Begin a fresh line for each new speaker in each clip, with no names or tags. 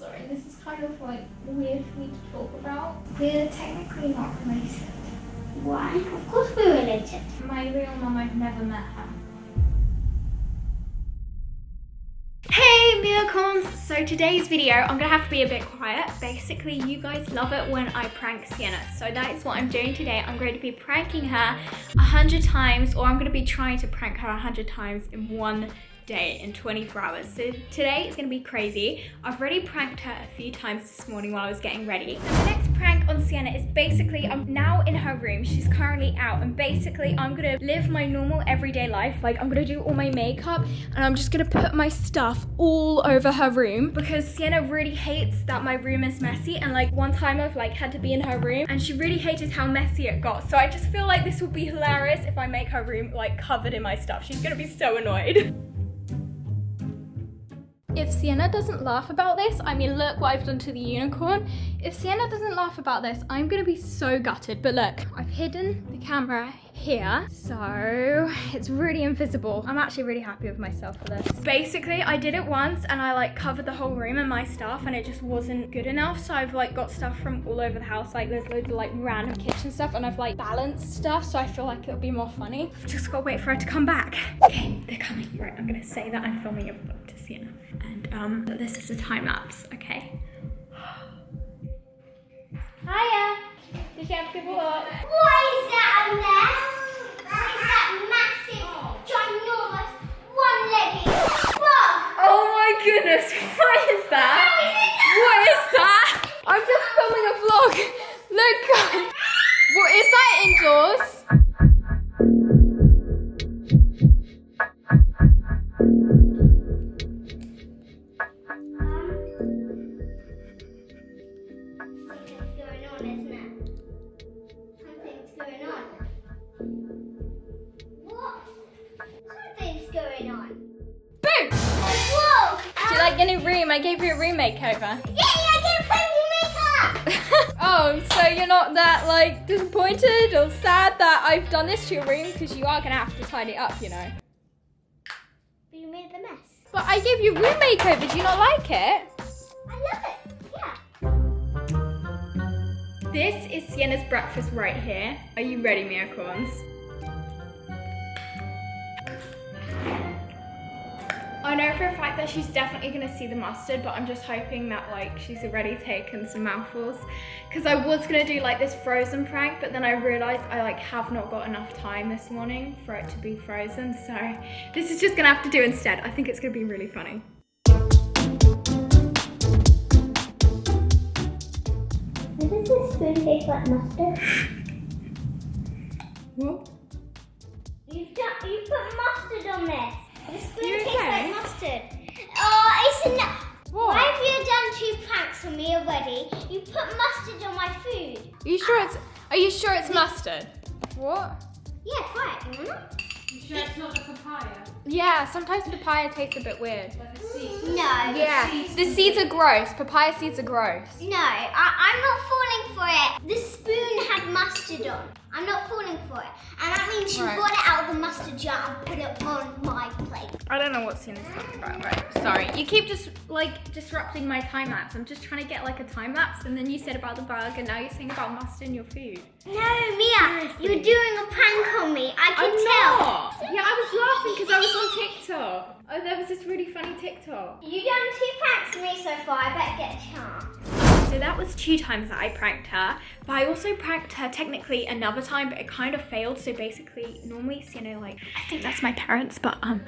sorry, this is kind of like weird for me to talk about. We're technically not related.
Why? Of course we're related.
My real mum, I've never met her.
Hey Eeeekkks! So today's video, I'm gonna have to be a bit quiet. Basically, you guys love it when I prank Sienna. So that is what I'm doing today. I'm going to be pranking her 100 times, or I'm gonna be trying to prank her 100 times in one day, in 24 hours. So today is gonna be crazy. I've already pranked her a few times this morning while I was getting ready. So the next prank on Sienna is basically, I'm now in her room. She's currently out, and basically I'm gonna live my normal everyday life. Like, I'm gonna do all my makeup and I'm just gonna put my stuff all over her room because Sienna really hates that my room is messy. And like one time I've like had to be in her room and she really hated how messy it got. So I just feel like this would be hilarious if I make her room like covered in my stuff. She's gonna be so annoyed. If Sienna doesn't laugh about this, I mean, look what I've done to the unicorn. If Sienna doesn't laugh about this, I'm gonna be so gutted. But look, I've hidden the camera here, so it's really invisible. I'm actually really happy with myself for this. Basically, I did it once and I like covered the whole room in my stuff and it just wasn't good enough. So I've like got stuff from all over the house. Like there's loads of like random kitchen stuff and I've like balanced stuff. So I feel like it'll be more funny. I've just gotta wait for her to come back. Okay, they're coming. Right, I'm gonna say that I'm filming a vlog to Sienna. And this is a time lapse, okay? Hiya! Did you have a good walk?
What is that on there? What is that massive, ginormous, one-legged bug?
Oh my goodness, what is that? What is that? I'm just filming a vlog. Look, guys. What is that indoors? In a room, I gave you a room makeover.
Yeah, I get plenty makeup.
Oh, so you're not that like disappointed or sad that I've done this to your room, because you are gonna have to tidy it up, you know.
But you made the mess.
But I gave you a room makeover. Do you not like it?
I love it. Yeah.
This is Sienna's breakfast right here. Are you ready, Eeeekkks? I know for a fact that she's definitely gonna see the mustard, but I'm just hoping that like she's already taken some mouthfuls. Because I was gonna do like this frozen prank, but then I realized I like have not got enough time this morning for it to be frozen. So this is just gonna have to do instead. I think it's gonna be really funny.
Does this spoon taste like mustard?
What?
You put mustard on this. The spoon
You
tastes
okay?
like mustard. Oh, it's enough.
What?
Why have you done 2 pranks on me already? You put mustard on my food.
Are you sure it's mustard? What?
Yeah, try it. Mm-hmm.
You sure it's not a papaya?
Yeah, sometimes papaya tastes a bit weird.
Like a seed?
No.
Yeah, the seeds are gross. Papaya seeds are gross.
No, I'm not falling for it. The spoon had mustard on. I'm not falling for it. And that means you
Right.
got it out of the mustard jar and put it on my plate.
I don't know what Sienna's talking about, right? Sorry. You keep just like disrupting my time lapse. I'm just trying to get like a time lapse, and then you said about the bug, and now you're saying about mustard in your food.
No, Mia,
Seriously.
you're doing a prank on me. I can
I'm
tell.
not. Yeah, I was laughing because I was on TikTok. Oh, there was this really funny TikTok.
You've done 2 pranks on me so far. I better get a chance.
So that was 2 times that I pranked her, but I also pranked her technically another time, but it kind of failed. So basically, normally Sienna, like, I think that's my parents, but I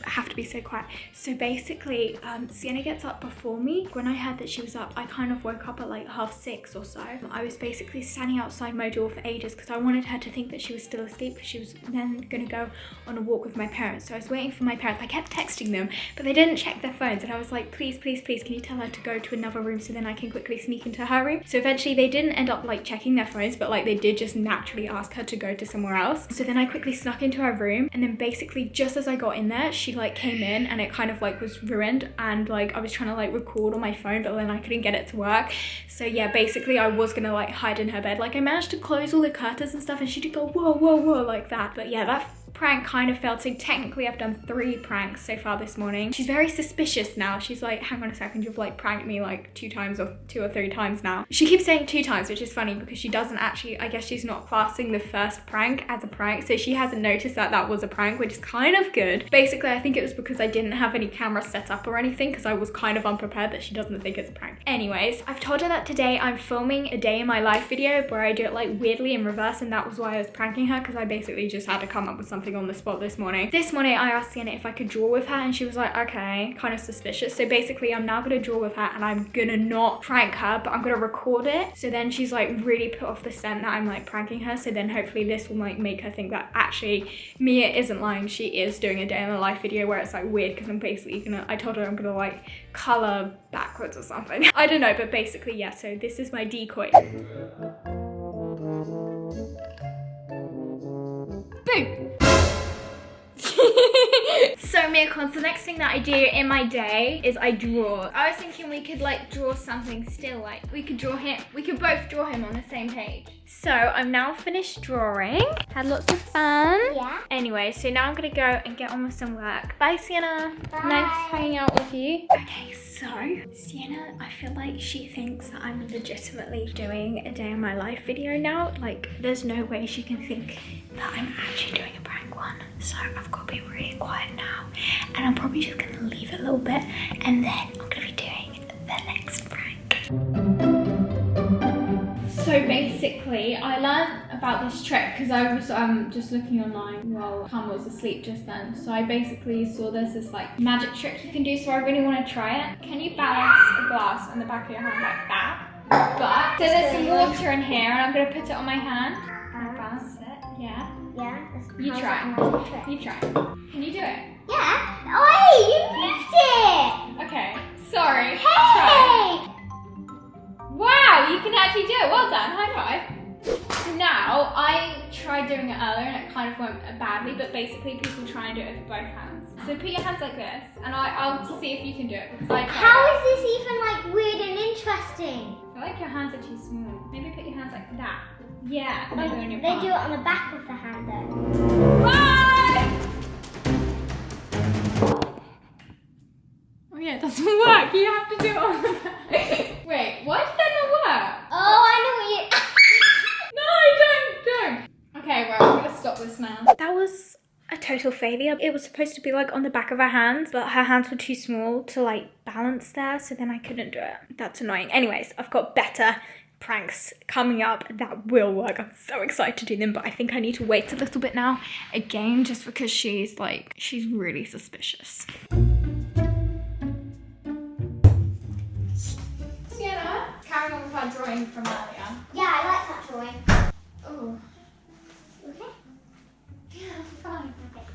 have to be so quiet. So basically, Sienna gets up before me. When I heard that she was up, I kind of woke up at like 6:30 or so. I was basically standing outside my door for ages because I wanted her to think that she was still asleep, because she was then gonna go on a walk with my parents. So I was waiting for my parents. I kept texting them, but they didn't check their phones, and I was like, please, please, please, can you tell her to go to another room so then I can quickly sneak into her room. So eventually they didn't end up like checking their phones, but like they did just naturally ask her to go to somewhere else. So then I quickly snuck into her room, and then basically just as I got in there, she like came in and it kind of like was ruined, and like I was trying to like record on my phone, but then I couldn't get it to work. So yeah, basically I was gonna like hide in her bed. Like I managed to close all the curtains and stuff, and she did go whoa whoa whoa like that. But yeah, that prank kind of failed. So technically I've done 3 pranks so far this morning. She's very suspicious now. She's like, hang on a second, you've like pranked me like 2 times or 2 or 3 times now. She keeps saying 2 times, which is funny because she doesn't actually, I guess she's not classing the first prank as a prank, so she hasn't noticed that that was a prank, which is kind of good. Basically I think it was because I didn't have any cameras set up or anything, because I was kind of unprepared that she doesn't think it's a prank. Anyways, I've told her that today I'm filming a day in my life video where I do it like weirdly in reverse, and that was why I was pranking her, because I basically just had to come up with something on the spot this morning. This morning I asked Sienna if I could draw with her, and she was like, okay, kind of suspicious. So basically I'm now gonna draw with her, and I'm gonna not prank her, but I'm gonna record it. So then she's like really put off the scent that I'm like pranking her. So then hopefully this will like make her think that actually Mia isn't lying. She is doing a day in the life video where it's like weird, because I'm basically gonna, I told her I'm gonna like color backwards or something. I don't know, but basically yeah, so this is my decoy. Boom. So Miracons, the next thing that I do in my day is I draw. I was thinking we could like draw something still, like we could draw him, we could both draw him on the same page. So I'm now finished drawing. Had lots of fun.
Yeah.
Anyway, so now I'm gonna go and get on with some work. Bye Sienna.
Bye.
Nice hanging out with you. Okay, so Sienna, I feel like she thinks that I'm legitimately doing a day in my life video now. Like there's no way she can think that I'm actually doing a prank one. So I've got to be really quiet now, and I'm probably just gonna leave it a little bit, and then I'm gonna be doing the next prank. So basically I learned about this trick because I was just looking online while Cam was asleep just then. So I basically saw this like magic trick you can do, so I really want to try it. Can you balance a glass on the back of your hand like that? But so there's some water in here, and I'm gonna put it on my hand. Can I balance it? Yeah.
Yeah.
You try. You try. Can you do it?
Yeah. Oh, you moved it.
Okay. Sorry.
Hey.
Try. Wow, you can actually do it. Well done. High five. So now, I tried doing it earlier and it kind of went badly, but basically people try and do it with both hands. So put your hands like this, and I'll see if you can do it, because I tried.
How is this even like weird and interesting?
I feel like your hands are too small. Maybe put your hands like that. Yeah, maybe on your
They
palm.
do it on the back of the hand though.
Bye! Oh yeah, it doesn't work. You have to do it on the back. Wait, why did that not work?
Oh, I know what
No, don't. Okay, well, I'm gonna stop this now. That was a total failure. It was supposed to be like on the back of her hands, but her hands were too small to like balance there, so then I couldn't do it. That's annoying. Anyways, I've got better pranks coming up that will work. I'm so excited to do them, but I think I need to wait a little bit now, again, just because she's really suspicious. Sienna, carrying on with our drawing from earlier.
Yeah, I like that drawing.
Oh,
Okay.
yeah, fine.
Okay.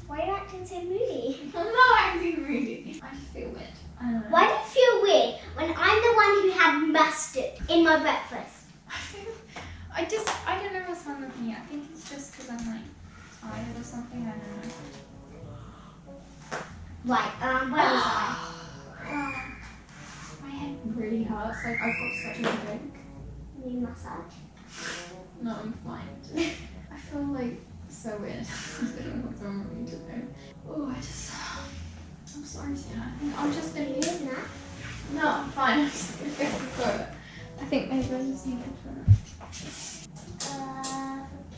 Why are you acting so moody?
I'm not acting rude. I just feel weird. I don't know.
Why do you feel weird when I'm the one who had mustard in my breakfast?
I don't know what's wrong with me. I think it's just because I'm like tired or something. I don't know.
Right, where was I?
My head really hurts. Like I've got such a headache.
New massage.
No, I'm fine. I feel like so weird. I don't know what's wrong with me today. Oh, I'm sorry, Sienna. I think I'm just gonna leave it now. No, I'm fine. I'm just gonna go to the toilet. I think maybe I just need to turn it.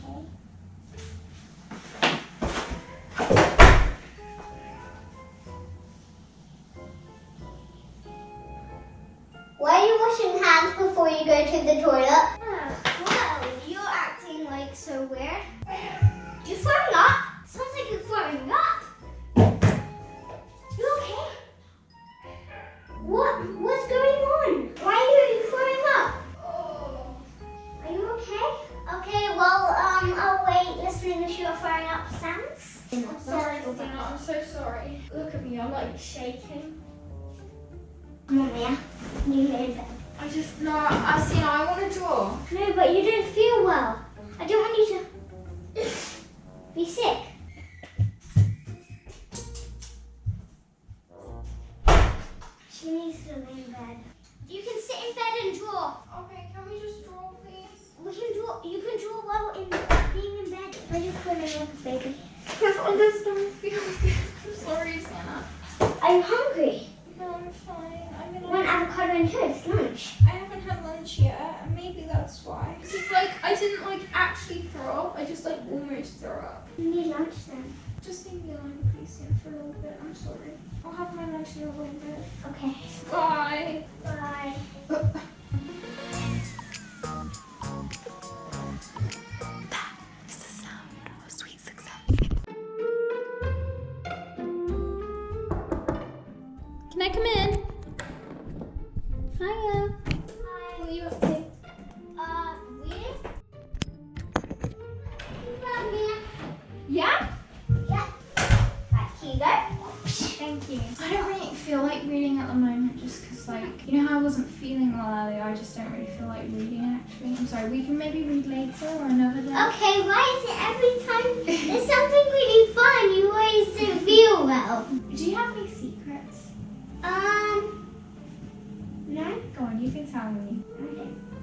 Okay. Why are you washing hands before you go to the toilet? Wow, you're acting like so weird. You're throwing up? Sounds like you're throwing up. You okay? What's going on? Why are you throwing up? Are you okay? Okay, well, I'll wait listening to your throwing up sounds.
I'm sorry, Sienna. I'm so sorry. Look at me. I'm like shaking.
Come on, Mia. You lay in bed.
I want to draw.
No, but you don't feel well. I don't want you to be sick. She needs to lay in bed. You can sit in bed and draw.
Okay, can we just draw, please?
We can draw. You can draw well in being in bed. Why are you calling like a baby?
Because I just don't feel good. I'm sorry, Sienna.
Are you hungry?
No, I'm fine.
Want avocado and toast lunch?
I haven't had lunch yet, and maybe that's why. It's just like, I didn't like actually throw up, I just like almost threw up.
You need lunch then.
Just leave me alone, please, Sienna, for a little bit. I'm sorry. I'll have my lunch in a little bit.
Okay.
Bye.
Bye.
It's the sound of sweet success. Can I come in? Hiya.
Hi.
What are you up to?
Weird. Mia.
Yeah?
Yeah. Right, here you go.
Thank you. I don't really feel like reading at the moment just because, like, you know how I wasn't feeling well earlier? I just don't really feel like reading, actually. I'm sorry, we can maybe read later or another day.
Okay, why is it every time there's something really fun, you always don't feel well?
Do you have any secrets?
No?
Go on, you can tell me.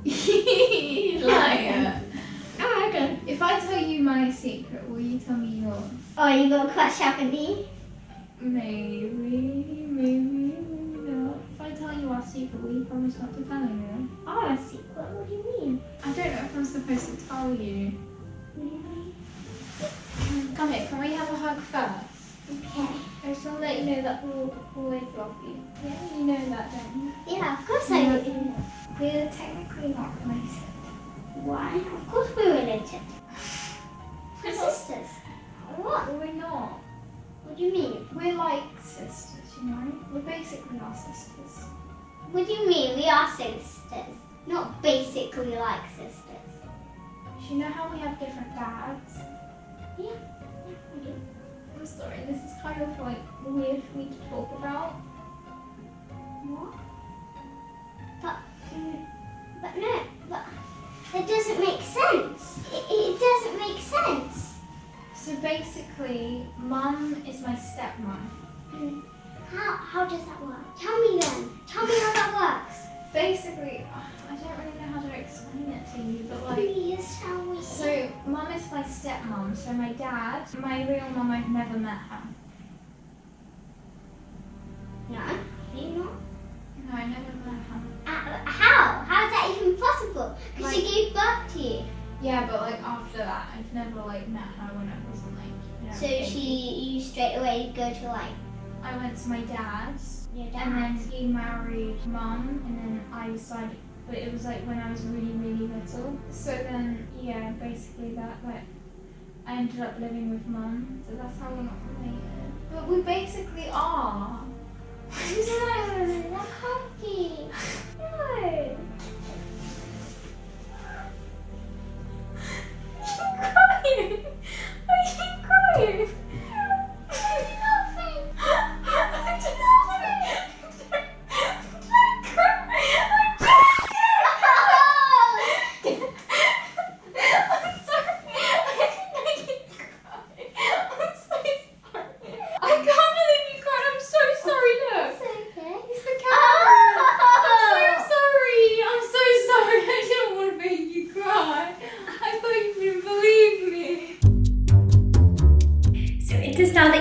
Okay.
Liar.
Oh, okay.
If I tell you my secret, will you tell me yours?
Oh, you got a crush, haven't you?
Maybe not. If I tell you our secret, will you promise not to tell anyone?
Oh, a secret? What do you mean?
I don't know if I'm supposed to tell you.
Really?
Come here, can we have a hug first?
Okay.
I just want to let you know that we'll always love you. Yeah, you know that, don't you?
Yeah, of course I do.
We're technically not related.
Why? Of course we're related. We're sisters. What?
We're not.
What do you mean?
We're like sisters, you know? We're basically our sisters.
What do you mean? We are sisters. Not basically like sisters.
You know how we have different dads?
Yeah, we do.
I'm sorry, this is kind of like weird for me to talk about.
What? But no, but that doesn't make sense. It doesn't make sense.
So basically, Mum is my stepmom.
How does that work? Tell me then. Tell me how that works.
Basically, I don't really know how to explain it to you, but like...
Please tell me.
So, Mum is my stepmom, so my dad, my real mum, I've never met her.
No, you not?
No, I never met her.
How? How is that even possible? Because she gave birth to you.
Yeah, but like after that, I've never like met her when I wasn't like, you know,
So
baby.
you straight away go to like
I went to my dad's,
your dad.
and then he married Mum, and then I decided, but it was like when I was really, really little. So then, yeah, basically that, like, I ended up living with Mum, so that's how we're not related. But we basically are.
No, that can't be. No.
Crying?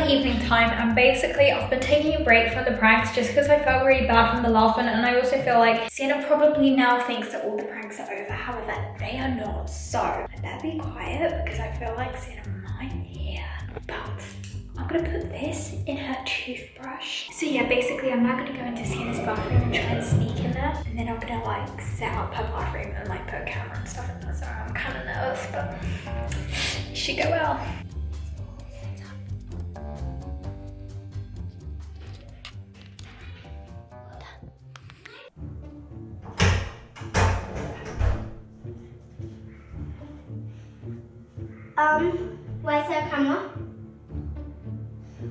Are you crying?
And basically I've been taking a break from the pranks just because I felt really bad from the last one, and I also feel like Sienna probably now thinks that all the pranks are over. However, they are not, so I better be quiet because I feel like Sienna might hear. But I'm gonna put this in her toothbrush. So yeah, basically I'm now gonna go into Sienna's bathroom and try and sneak in there, and then I'm gonna like set up her bathroom and like put a camera and stuff in there. So I'm kind of nervous, but it should go well.
Where's the camera?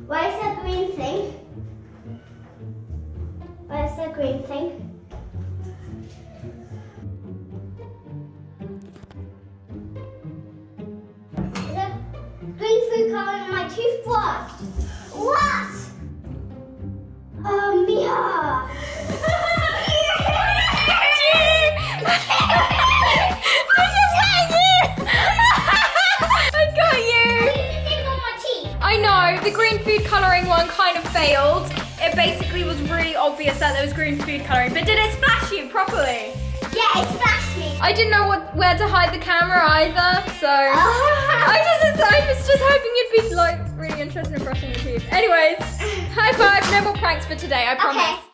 Where's the green thing? Where's the green thing. Is there green food coloring on my toothbrush? What? Mia!
I got you!
Thing on my teeth.
I know, the green food colouring one kind of failed. It basically was really obvious that there was green food colouring, but did it splash you properly?
Yeah, it splashed me.
I didn't know where to hide the camera either, so I was just hoping you'd be like really interested in brushing your teeth. Anyways, high five, no more pranks for today, I promise.
Okay.